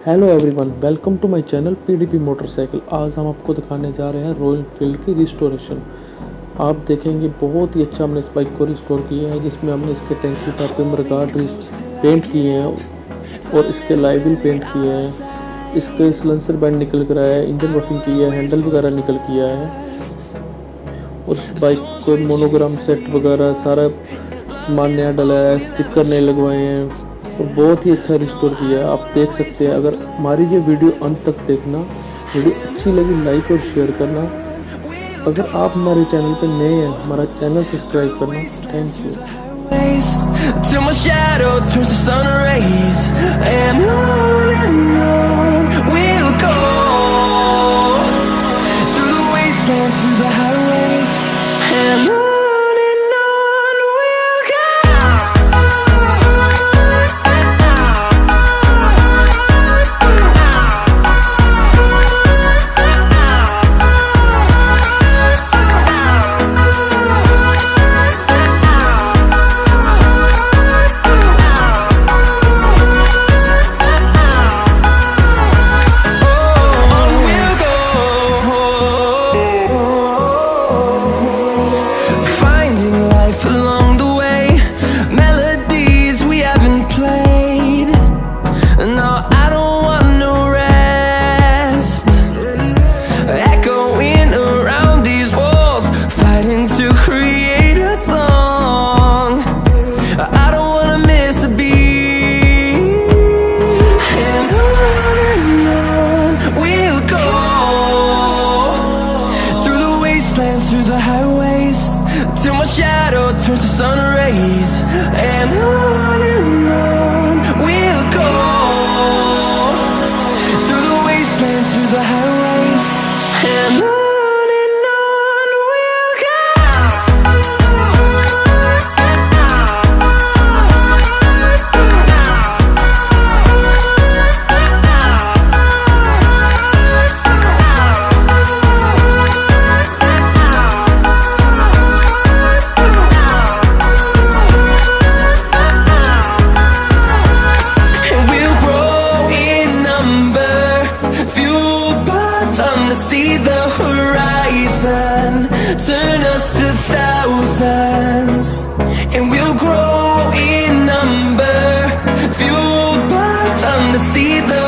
Hello everyone, welcome to my channel PDP motorcycle. आज हम आपको दिखाने जा रहे हैं रॉयल एनफील्ड की रिस्टोरेशन। आप देखेंगे बहुत ही अच्छा हमने इस बाइक को रिस्टोर किया है, जिसमें हमने इसके टैंकी पर पेम्बर गार्ड पेंट किए हैं और इसके लाइव व्हील पेंट किए हैं। इसके सिलेंसर बैंड निकल कर आया है, इंजन रफिंग की है, हैंडल वगैरह निकल किया है और उस बाइक को मोनोग्राम सेट वगैरह सारा सामान नया डलाया है, स्टिकर नए लगवाए हैं और बहुत ही अच्छा रिस्टोर किया है। आप देख सकते हैं। अगर हमारी ये वीडियो अंत तक देखना, वीडियो अच्छी लगी लाइक और शेयर करना। अगर आप हमारे चैनल पर नए हैं, हमारा चैनल सब्सक्राइब करना। Thank you. Till my shadow turns to sun rays, and on we'll go, through the wastelands, through the highways, and on we'll go. Through the highways, till my shadow turns to sun rays, and on we'll go, through the wastelands, through the highways, and on we'll go. See the horizon, turn us to thousands, and we'll grow in number, fueled by them to see the